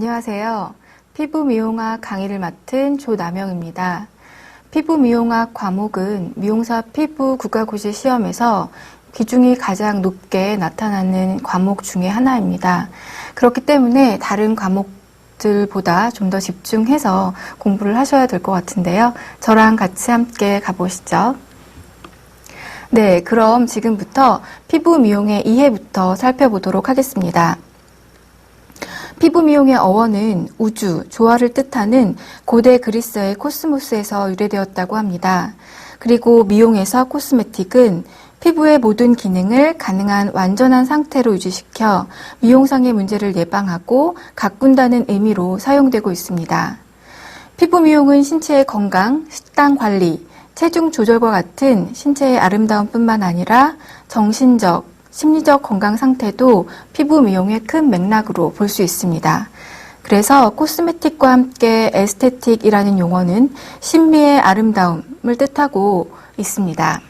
안녕하세요. 피부 미용학 강의를 맡은 조남영입니다. 피부 미용학 과목은 미용사 피부 국가고시 시험에서 비중이 가장 높게 나타나는 과목 중에 하나입니다. 그렇기 때문에 다른 과목들보다 좀 더 집중해서 공부를 하셔야 될 것 같은데요. 저랑 같이 함께 가보시죠. 네, 그럼 지금부터 피부 미용의 이해부터 살펴보도록 하겠습니다. 피부 미용의 어원은 우주, 조화를 뜻하는 고대 그리스의 코스모스에서 유래되었다고 합니다. 그리고 미용에서 코스메틱은 피부의 모든 기능을 가능한 완전한 상태로 유지시켜 미용상의 문제를 예방하고 가꾼다는 의미로 사용되고 있습니다. 피부 미용은 신체의 건강, 식단 관리, 체중 조절과 같은 신체의 아름다움뿐만 아니라 정신적, 심리적 건강 상태도 피부 미용의 큰 맥락으로 볼 수 있습니다. 그래서 코스메틱과 함께 에스테틱이라는 용어는 신비의 아름다움을 뜻하고 있습니다.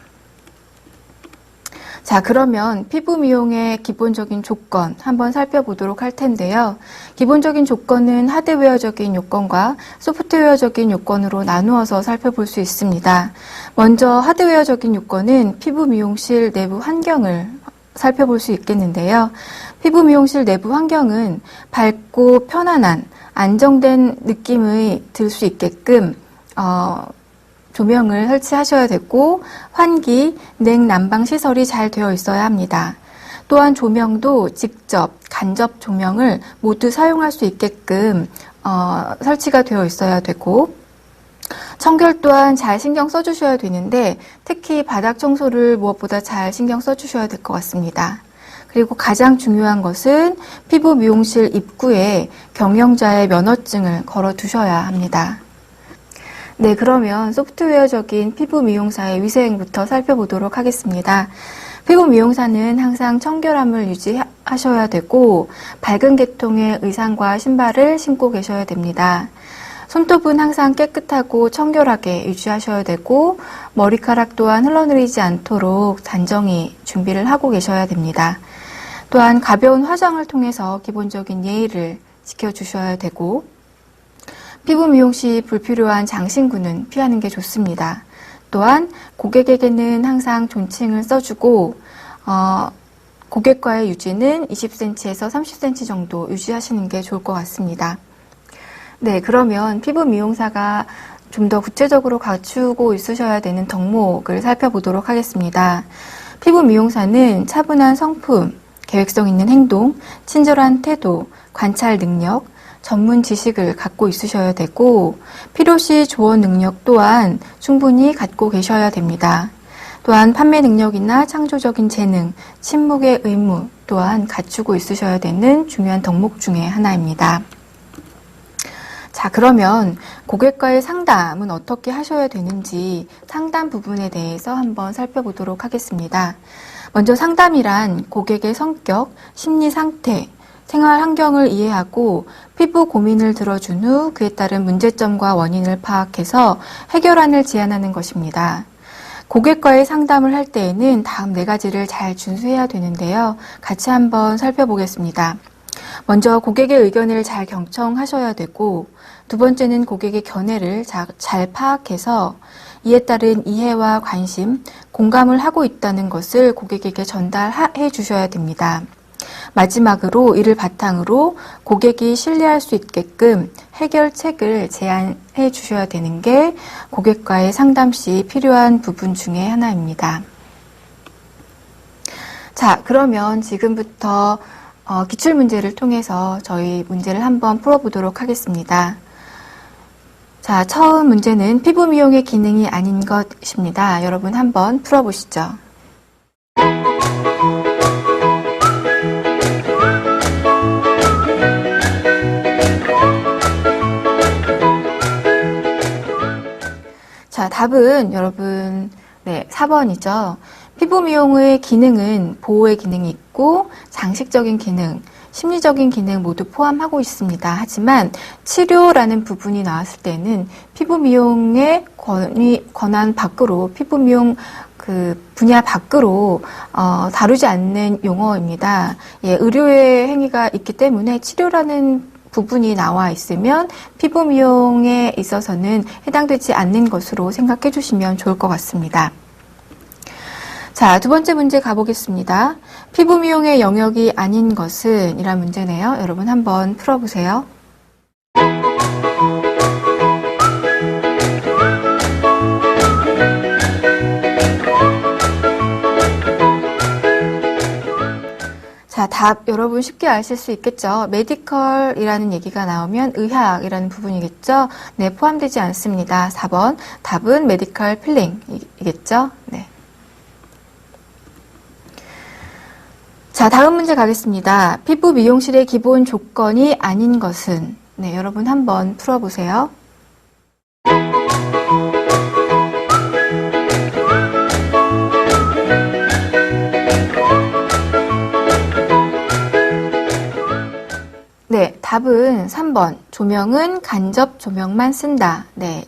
자, 그러면 피부 미용의 기본적인 조건 한번 살펴보도록 할 텐데요. 기본적인 조건은 하드웨어적인 요건과 소프트웨어적인 요건으로 나누어서 살펴볼 수 있습니다. 먼저 하드웨어적인 요건은 피부 미용실 내부 환경을 살펴볼 수 있겠는데요. 피부 미용실 내부 환경은 밝고 편안한, 안정된 느낌이 들 수 있게끔 조명을 설치하셔야 되고 환기, 냉난방 시설이 잘 되어 있어야 합니다. 또한 조명도 직접, 간접 조명을 모두 사용할 수 있게끔 설치가 되어 있어야 되고 청결 또한 잘 신경 써주셔야 되는데 특히 바닥 청소를 무엇보다 잘 신경 써주셔야 될 것 같습니다. 그리고 가장 중요한 것은 피부 미용실 입구에 경영자의 면허증을 걸어두셔야 합니다. 네, 그러면 소프트웨어적인 피부 미용사의 위생부터 살펴보도록 하겠습니다. 피부 미용사는 항상 청결함을 유지하셔야 되고 밝은 계통의 의상과 신발을 신고 계셔야 됩니다. 손톱은 항상 깨끗하고 청결하게 유지하셔야 되고 머리카락 또한 흘러내리지 않도록 단정히 준비를 하고 계셔야 됩니다. 또한 가벼운 화장을 통해서 기본적인 예의를 지켜주셔야 되고 피부 미용 시 불필요한 장신구는 피하는 게 좋습니다. 또한 고객에게는 항상 존칭을 써주고 고객과의 유지는 20cm에서 30cm 정도 유지하시는 게 좋을 것 같습니다. 네, 그러면 피부 미용사가 좀 더 구체적으로 갖추고 있으셔야 되는 덕목을 살펴보도록 하겠습니다. 피부 미용사는 차분한 성품, 계획성 있는 행동, 친절한 태도, 관찰 능력, 전문 지식을 갖고 있으셔야 되고 필요시 조언 능력 또한 충분히 갖고 계셔야 됩니다. 또한 판매 능력이나 창조적인 재능, 침묵의 의무 또한 갖추고 있으셔야 되는 중요한 덕목 중에 하나입니다. 자, 그러면 고객과의 상담은 어떻게 하셔야 되는지 상담 부분에 대해서 한번 살펴보도록 하겠습니다. 먼저 상담이란 고객의 성격, 심리 상태, 생활 환경을 이해하고 피부 고민을 들어준 후 그에 따른 문제점과 원인을 파악해서 해결안을 제안하는 것입니다. 고객과의 상담을 할 때에는 다음 4가지를 잘 준수해야 되는데요. 같이 한번 살펴보겠습니다. 먼저 고객의 의견을 잘 경청하셔야 되고 두 번째는 고객의 견해를 잘 파악해서 이에 따른 이해와 관심, 공감을 하고 있다는 것을 고객에게 전달해 주셔야 됩니다. 마지막으로 이를 바탕으로 고객이 신뢰할 수 있게끔 해결책을 제안해 주셔야 되는 게 고객과의 상담 시 필요한 부분 중에 하나입니다. 자, 그러면 지금부터 기출문제를 통해서 저희 문제를 한번 풀어보도록 하겠습니다. 자, 처음 문제는 피부 미용의 기능이 아닌 것입니다. 여러분 한번 풀어보시죠. 자, 답은 여러분 4번이죠. 피부 미용의 기능은 보호의 기능이 있고 장식적인 기능, 심리적인 기능 모두 포함하고 있습니다. 하지만 치료라는 부분이 나왔을 때는 피부 미용의 권한 밖으로 피부 미용 그 분야 밖으로 다루지 않는 용어입니다. 예, 의료의 행위가 있기 때문에 치료라는 부분이 나와 있으면 피부 미용에 있어서는 해당되지 않는 것으로 생각해 주시면 좋을 것 같습니다. 자, 두 번째 문제 가보겠습니다. 피부 미용의 영역이 아닌 것은 이란 문제네요. 여러분 한번 풀어보세요. 자, 답 여러분 쉽게 아실 수 있겠죠? 메디컬이라는 얘기가 나오면 의학이라는 부분이겠죠? 네, 포함되지 않습니다. 4번 답은 메디컬 필링이겠죠? 네. 자, 다음 문제 가겠습니다. 피부 미용실의 기본 조건이 아닌 것은? 네, 여러분 한번 풀어보세요. 네, 답은 3번. 조명은 간접 조명만 쓴다. 네,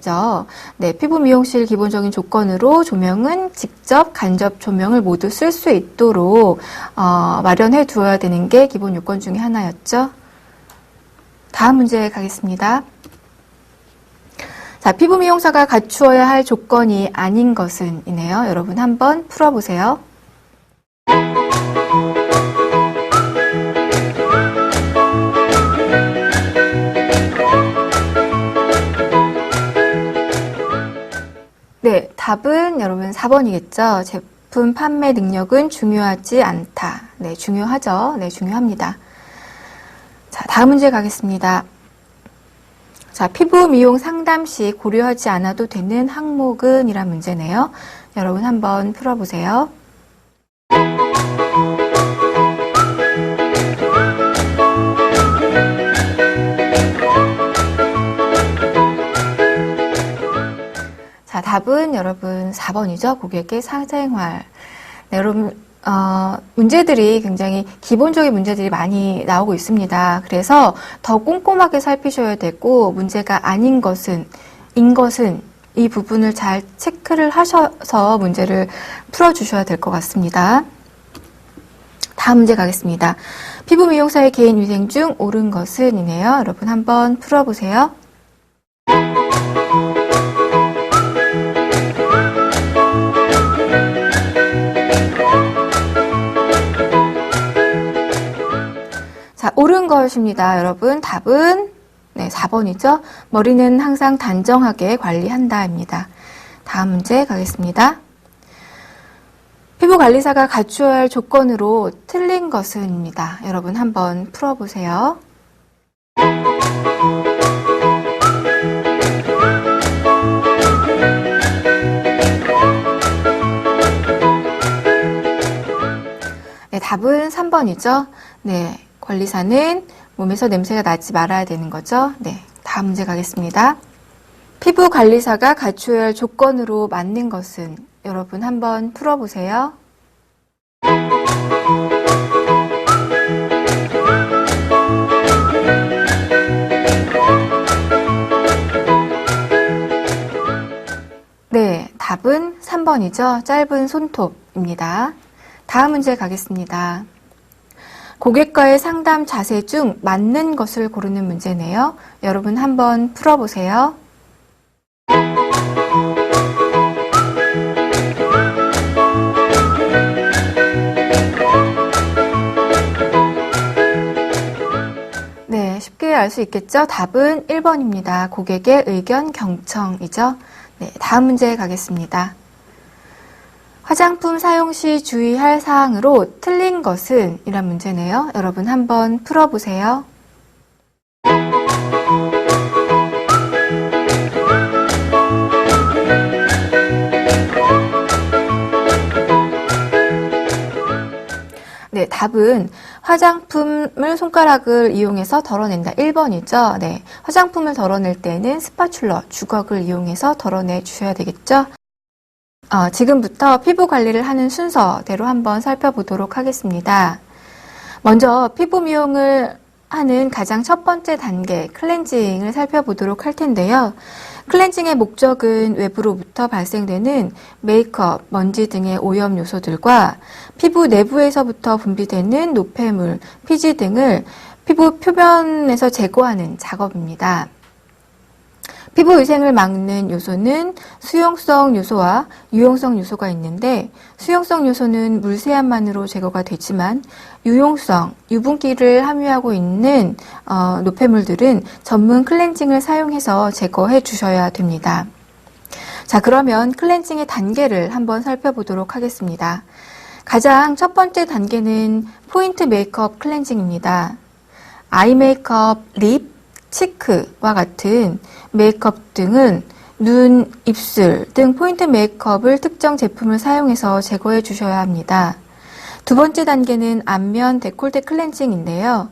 피부 미용실 기본적인 조건으로 조명은 직접 간접 조명을 모두 쓸 수 있도록 마련해 두어야 되는 게 기본 요건 중에 하나였죠. 다음 문제 가겠습니다. 자, 피부 미용사가 갖추어야 할 조건이 아닌 것은 이네요. 여러분 한번 풀어보세요. 네, 답은 여러분 4번이겠죠. 제품 판매 능력은 중요하지 않다. 네, 중요하죠. 네, 중요합니다. 자, 다음 문제 가겠습니다. 자, 피부 미용 상담 시 고려하지 않아도 되는 항목은 이란 문제네요. 여러분 한번 풀어보세요. 자, 답은 여러분 4번이죠. 고객의 사생활. 네, 여러분, 문제들이 굉장히 기본적인 문제들이 많이 나오고 있습니다. 그래서 더 꼼꼼하게 살피셔야 되고, 문제가 아닌 것은, 인 것은 이 부분을 잘 체크를 하셔서 문제를 풀어주셔야 될 것 같습니다. 다음 문제 가겠습니다. 피부 미용사의 개인 위생 중 옳은 것은 이네요. 여러분 한번 풀어보세요. 자, 옳은 것입니다. 여러분 답은 네, 4번이죠. 머리는 항상 단정하게 관리한다입니다. 다음 문제 가겠습니다. 피부관리사가 갖추어야 할 조건으로 틀린 것은입니다. 여러분 한번 풀어보세요. 네, 답은 3번이죠. 네, 관리사는 몸에서 냄새가 나지 말아야 되는 거죠. 네, 다음 문제 가겠습니다. 피부관리사가 갖추어야 할 조건으로 맞는 것은? 여러분 한번 풀어보세요. 네, 답은 3번이죠. 짧은 손톱입니다. 다음 문제 가겠습니다. 고객과의 상담 자세 중 맞는 것을 고르는 문제네요. 여러분 한번 풀어보세요. 네, 쉽게 알 수 있겠죠? 답은 1번입니다. 고객의 의견 경청이죠. 네, 다음 문제 가겠습니다. 화장품 사용 시 주의할 사항으로 틀린 것은? 이란 문제네요. 여러분 한번 풀어보세요. 네, 답은 화장품을 손가락을 이용해서 덜어낸다. 1번이죠. 네, 화장품을 덜어낼 때는 스파츌러, 주걱을 이용해서 덜어내 주셔야 되겠죠. 지금부터 피부 관리를 하는 순서대로 한번 살펴보도록 하겠습니다. 먼저 피부 미용을 하는 가장 첫 번째 단계, 클렌징을 살펴보도록 할 텐데요. 클렌징의 목적은 외부로부터 발생되는 메이크업, 먼지 등의 오염 요소들과 피부 내부에서부터 분비되는 노폐물, 피지 등을 피부 표면에서 제거하는 작업입니다. 피부 위생을 막는 요소는 수용성 요소와 유용성 요소가 있는데, 수용성 요소는 물세안만으로 제거가 되지만 유용성, 유분기를 함유하고 있는 노폐물들은 전문 클렌징을 사용해서 제거해 주셔야 됩니다. 자, 그러면 클렌징의 단계를 한번 살펴보도록 하겠습니다. 가장 첫 번째 단계는 포인트 메이크업 클렌징입니다. 아이 메이크업, 립, 치크와 같은 메이크업 등은 눈, 입술 등 포인트 메이크업을 특정 제품을 사용해서 제거해 주셔야 합니다. 두 번째 단계는 안면 데콜테 클렌징인데요.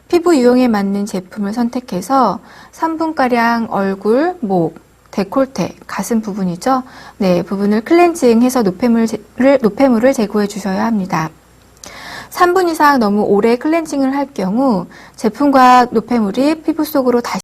피부 유형에 맞는 제품을 선택해서 3분가량 얼굴, 목, 데콜테, 가슴 부분이죠. 네, 부분을 클렌징해서 노폐물을 제거해 주셔야 합니다. 3분 이상 너무 오래 클렌징을 할 경우 제품과 노폐물이 피부 속으로 다시